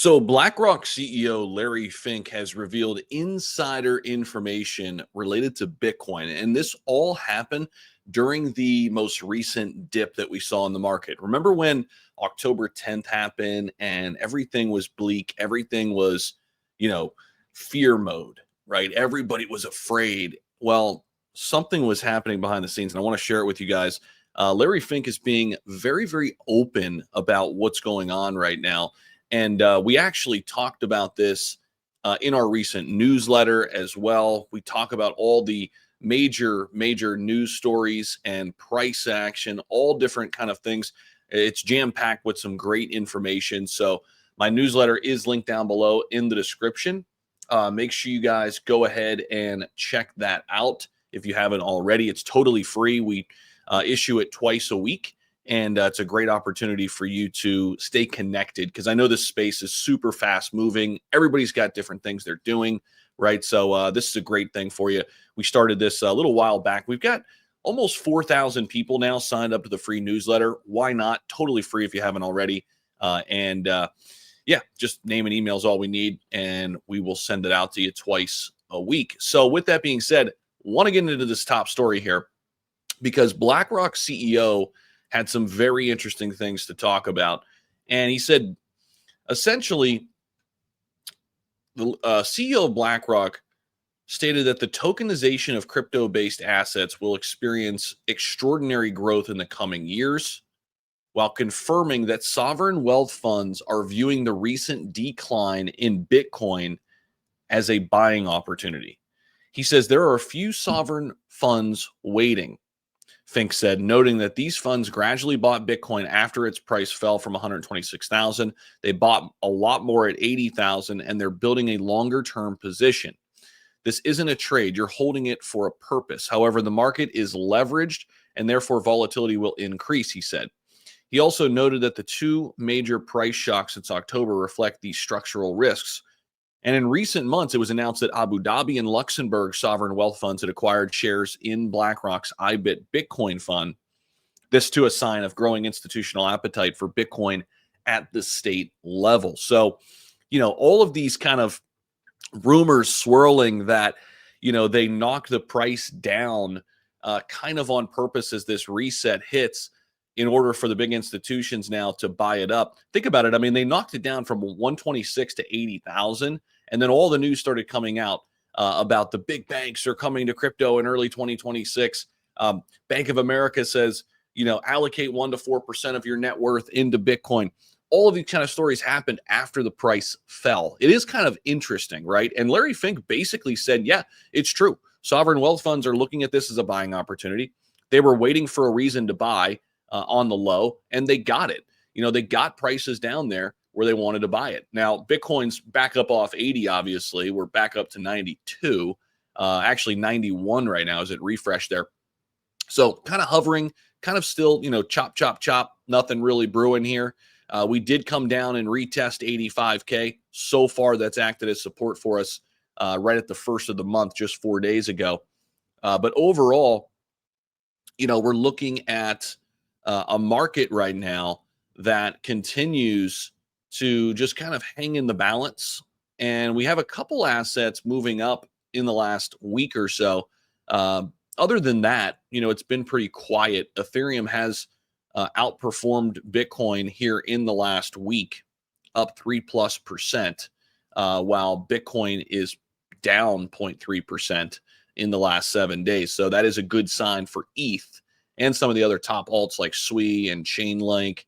So, BlackRock CEO Larry Fink has revealed insider information related to Bitcoin. And this all happened during the most recent dip that we saw in the market. Remember when October 10th happened and everything was bleak? Everything was, you know, fear mode, right? Everybody was afraid. Well, something was happening behind the scenes, and I want to share it with you guys. Larry Fink is being very, very open about what's going on right now, and we actually talked about this in our recent newsletter as well. We talk about all the major news stories and price action, all different kind of things. It's jam-packed with some great information. So my newsletter is linked down below in the description. Make sure you guys go ahead and check that out if you haven't already. It's totally free. We issue it twice a week. And it's a great opportunity for you to stay connected, because I know this space is super fast moving. Everybody's got different things they're doing, right? So this is a great thing for you. We started this a little while back. We've got almost 4,000 people now signed up to the free newsletter. Why not? Totally free if you haven't already. Yeah, just name and email is all we need, and we will send it out to you twice a week. So with that being said, want to get into this top story here, because BlackRock CEO had some very interesting things to talk about. And he said, essentially, the CEO of BlackRock stated that the tokenization of crypto-based assets will experience extraordinary growth in the coming years, while confirming that sovereign wealth funds are viewing the recent decline in Bitcoin as a buying opportunity. He says there are a few sovereign funds waiting, Fink said, noting that these funds gradually bought Bitcoin after its price fell from 126,000. They bought a lot more at 80,000, and they're building a longer-term position. This isn't a trade. You're holding it for a purpose. However, the market is leveraged, and therefore volatility will increase, he said. He also noted that the two major price shocks since October reflect these structural risks. And in recent months, it was announced that Abu Dhabi and Luxembourg sovereign wealth funds had acquired shares in BlackRock's IBIT Bitcoin fund. This too a sign of growing institutional appetite for Bitcoin at the state level. So, all of these kind of rumors swirling that, they knocked the price down kind of on purpose as this reset hits, in order for the big institutions now to buy it up. Think about it. I mean, they knocked it down from 126 to 80,000. And then all the news started coming out about the big banks are coming to crypto in early 2026. Bank of America says, allocate 1 to 4% of your net worth into Bitcoin. All of these kind of stories happened after the price fell. It is kind of interesting, right? And Larry Fink basically said, yeah, it's true. Sovereign wealth funds are looking at this as a buying opportunity. They were waiting for a reason to buy on the low, and they got it. They got prices down there where they wanted to buy it. Now, Bitcoin's back up off 80, obviously. We're back up to 92, actually 91 right now as it refreshed there. So kind of hovering, kind of still, chop, chop, chop, nothing really brewing here. We did come down and retest 85K. So far, that's acted as support for us right at the first of the month, just 4 days ago. But overall, we're looking at a market right now that continues to just kind of hang in the balance. And we have a couple assets moving up in the last week or so. Other than that, it's been pretty quiet. Ethereum has outperformed Bitcoin here in the last week, up 3+%, while Bitcoin is down 0.3% in the last 7 days. So that is a good sign for ETH and some of the other top alts like SWI and Chainlink,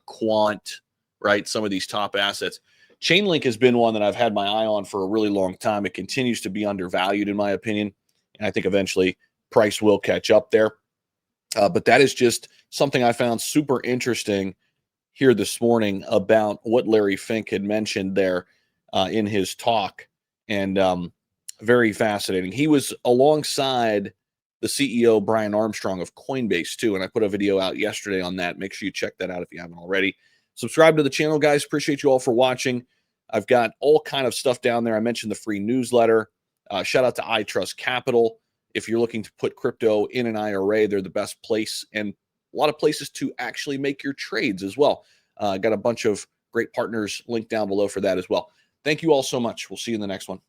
Quant, right? Some of these top assets. Chainlink has been one that I've had my eye on for a really long time. It continues to be undervalued, in my opinion. And I think eventually price will catch up there. But that is just something I found super interesting here this morning about what Larry Fink had mentioned there in his talk. And very fascinating. He was alongside the CEO, Brian Armstrong of Coinbase, too. And I put a video out yesterday on that. Make sure you check that out if you haven't already. Subscribe to the channel, guys. Appreciate you all for watching. I've got all kind of stuff down there. I mentioned the free newsletter. Shout out to iTrust Capital. If you're looking to put crypto in an IRA, they're the best place, and a lot of places to actually make your trades as well. Got a bunch of Great partners, link down below for that as well. Thank you all so much. We'll see you in the next one.